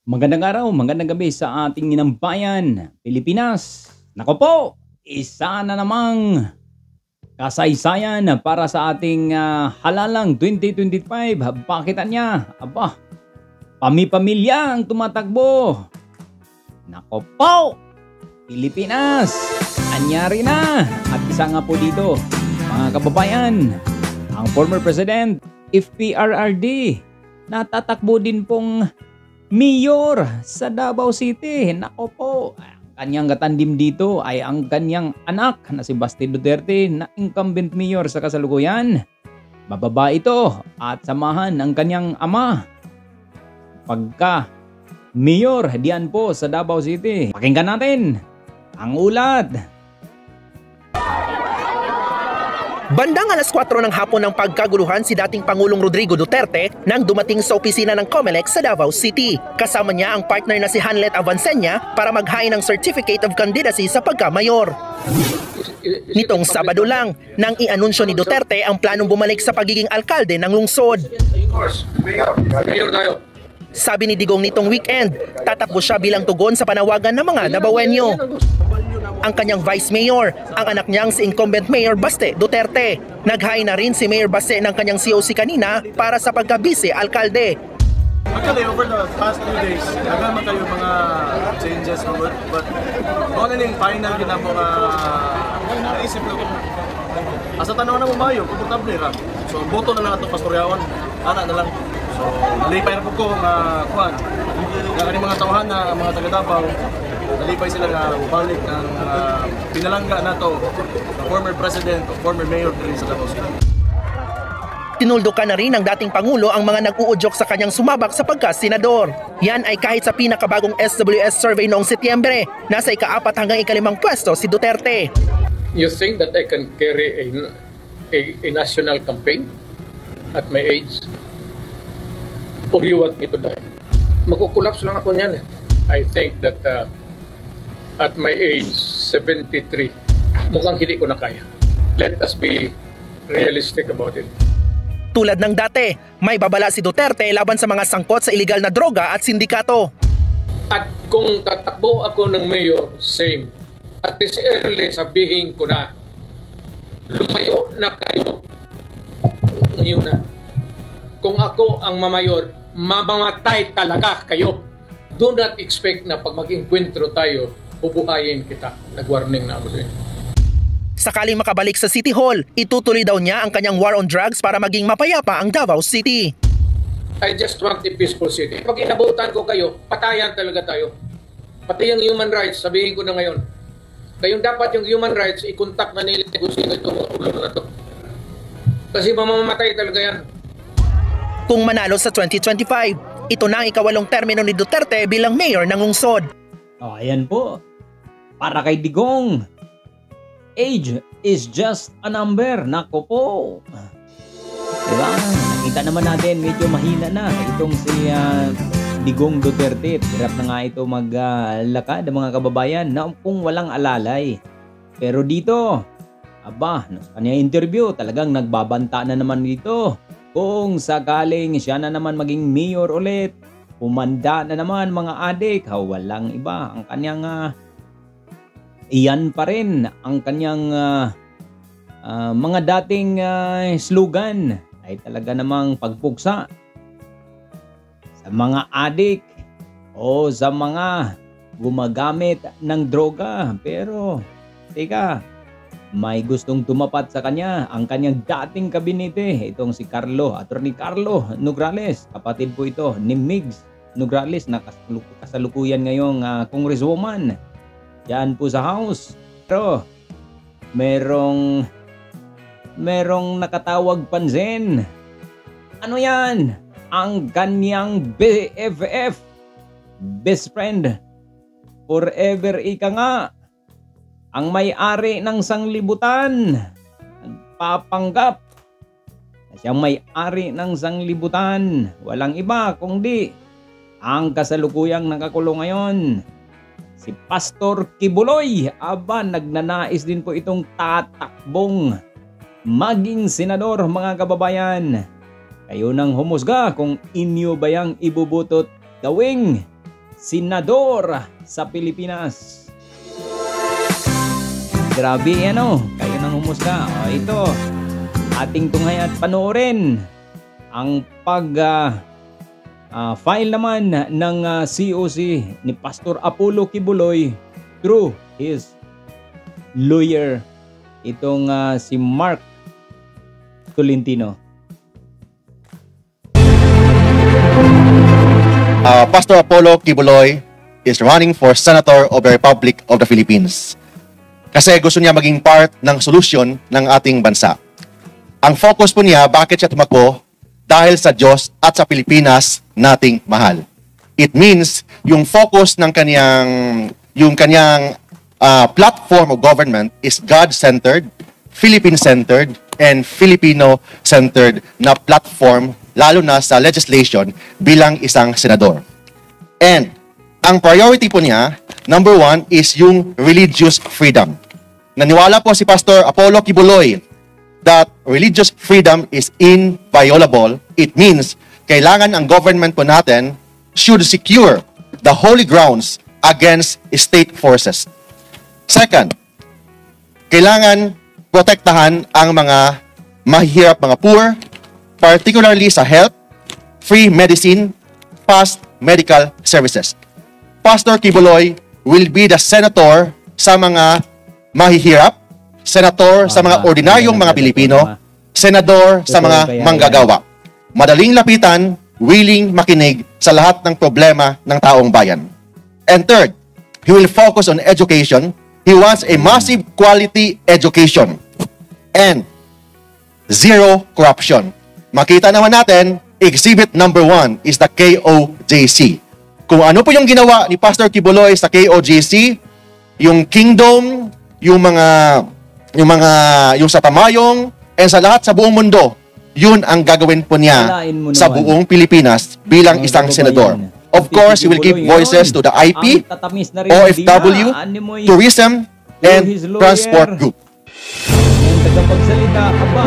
Magandang araw, magandang gabi sa ating inang bayan, Pilipinas. Nako po, isa na namang kasaysayan para sa ating halalang 2025. Bakit niya? Aba, pamilya ang tumatakbo. Nako po, Pilipinas, anyari na. At isa nga po dito, mga kababayan, ang former President, FPRRD, natatakbo din pong Mayor sa Davao City. Nako po, ang kanyang katandim dito ay ang kanyang anak na si Basti Duterte na incumbent mayor sa kasalukuyan. Bababa ito at samahan ang kanyang ama pagka mayor diyan po sa Davao City. Pakinggan natin ang ulat. Bandang alas 4 ng hapon ng pagkaguluhan si dating Pangulong Rodrigo Duterte nang dumating sa opisina ng COMELEC sa Davao City. Kasama niya ang partner na si Hanlet Avancenia para maghain ng Certificate of Candidacy sa pagkamayor. Nitong Sabado lang, nang i-anunsyo ni Duterte ang planong bumalik sa pagiging alkalde ng lungsod. Sabi ni Digong nitong weekend, tatakbo siya bilang tugon sa panawagan ng mga Davaoenyo. Ang kanyang vice mayor, ang anak niyang si incumbent mayor Baste Duterte. Naghain na rin si Mayor Baste ng kanyang COC kanina para sa pagka-vice alkalde. Actually, over the past 2 days, nagama kayo mga changes but only final yun ang mga naisip na ito. Asa tanaw na mo mayo, komportable ra. So, boto na lang itong pastoryawan. Ana na lang. So, nalipay na po ko nga kuhan. Nga mga tauhan na mga taga-Davao, nalipay sila nga balik ng pinalangga na to ng former president o former mayor din sa Davao City. Tinuldukan na rin ng dating Pangulo ang mga nag-uudyok sa kanyang sumabak sa pagka-senador. Yan ay kahit sa pinakabagong SWS survey noong Setyembre, nasa ika-4 hanggang ika-5 pwesto si Duterte. You think that I can carry a national campaign at my age? Or you want me to die? Magkukulaps lang ako niyan. I think that at my age, 73, mukhang hindi ko na kaya. Let us be realistic about it. Tulad ng dati, may babala si Duterte laban sa mga sangkot sa iligal na droga at sindikato. At kung tatakbo ako ng mayor, same. At this early, sabihin ko na, lumayo na kayo. Ngayon na. Kung ako ang mamayor, mamamatay talaga kayo. Do not expect na pag mag-enkwentro tayo, bubuhayin kita. Nag-warning na ako sa inyo. Sakaling makabalik sa City Hall, itutuloy daw niya ang kanyang war on drugs para maging mapayapa ang Davao City. I just want a peaceful city. Pag inabutan ko kayo, patayan talaga tayo. Pati yung human rights, sabihin ko na ngayon. Kayong dapat yung human rights, i-contact na nila kung sino itong ulo na to. Kasi mamamatay talaga yan. Kung manalo sa 2025, ito na ang ika-8 termino ni Duterte bilang mayor ng lungsod. Oh, ayan po. Para kay Digong, age is just a number. Nako po. Diba? Nakita naman natin medyo mahina na itong si Digong Duterte. Hirap na nga ito maglakad mga kababayan na kung walang alalay. Pero dito, aba, sa kanya interview, talagang nagbabanta na naman dito. Kung sakaling siya na naman maging mayor ulit, pumanda na naman mga adik, walang iba. Ang kanyang iyan pa rin ang kanyang mga dating slogan ay talaga namang pagpuksa sa mga adik o sa mga gumagamit ng droga. Pero teka, may gustong tumapat sa kanya ang kanyang dating kabinete, itong si Attorney Carlo Nograles. Kapatid po ito ni Migs Nograles na kasalukuyan ngayong congresswoman diyan po sa House. Pero merong nakatawag pansin. Ano yan? Ang kanyang BFF, best friend forever ika nga, ang may-ari ng sanglibutan, nagpapanggap na siyang may-ari ng sanglibutan. Walang iba kundi ang kasalukuyang nakakulong ngayon, si Pastor Kibuloy. Aba, nagnanais din po itong tatakbong maging senador mga kababayan. Kayo nang humusga kung inyo ba yang ibubutot gawing senador sa Pilipinas. Grabe, kayo nang humusga. O, ito, ating tunghay at panoorin ang file naman ng COC ni Pastor Apollo Kibuloy through his lawyer, itong si Mark Tolentino. Pastor Apollo Kibuloy is running for Senator of the Republic of the Philippines. Kasi gusto niya maging part ng solusyon ng ating bansa. Ang focus po niya, bakit siya tumakbo? Dahil sa Diyos at sa Pilipinas nating mahal. It means yung focus ng kanyang platform of government is God-centered, Philippine-centered, and Filipino-centered na platform, lalo na sa legislation bilang isang senador. And ang priority po niya, number 1, is yung religious freedom. Naniwala po si Pastor Apollo Kibuloy that religious freedom is inviolable. It means kailangan ang government po natin should secure the holy grounds against state forces. Second, kailangan protektahan ang mga mahihirap, mga poor, particularly sa health, free medicine, fast medical services. Pastor Kibuloy will be the senator sa mga mahihirap, senator sa mga ordinaryong mga Pilipino, senador sa mga manggagawa. Madaling lapitan, willing makinig sa lahat ng problema ng taong bayan. And third, he will focus on education. He wants a massive quality education and zero corruption. Makita naman natin, exhibit number 1 is the KOJC. Kung ano po yung ginawa ni Pastor Kibuloy sa KOJC, yung kingdom, yung sa Tamayong, and sa lahat sa buong mundo, yun ang gagawin po niya sa buong Pilipinas bilang isang senador. Of course, he will give voices to the IP, OFW, tourism, and transport group. Yung tagapagsalita ka ba?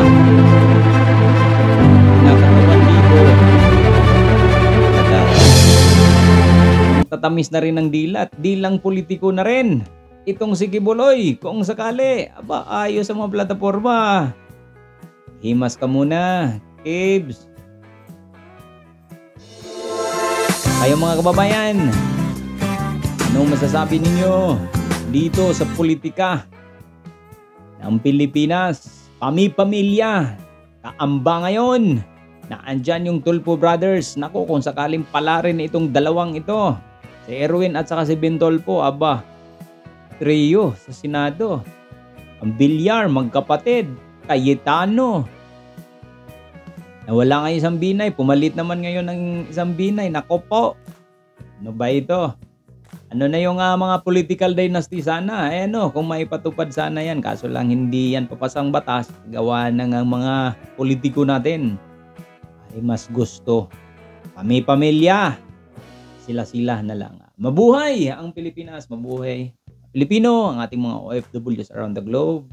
Tatamis na rin ng dila at dilang politiko na rin. Itong si Kibuloy, kung sakali, ayos sa mga plataforma. Himas ka muna, Kibs. Kayo mga kababayan, anong masasabi ninyo dito sa politika ng Pilipinas? Pamilya, kaamba ngayon na andyan yung Tulfo Brothers. Naku, kung sakaling pala rin itong dalawang ito, si Erwin at saka si Bentolpo, trio sa Senado. Ang Bilyar, magkapatid, Cayetano. Nawala nga isang binay, pumalit naman ngayon ng isang binay. Nako po, ano ba ito? Ano na yung mga political dynasty sana? Kung maipatupad sana yan. Kaso lang hindi yan papasang batas. Gawa ng mga politiko natin. Ay mas gusto. Pamilya. Sila-sila na lang. Mabuhay ang Pilipinas, mabuhay Pilipino, ang ating mga OFWs around the globe.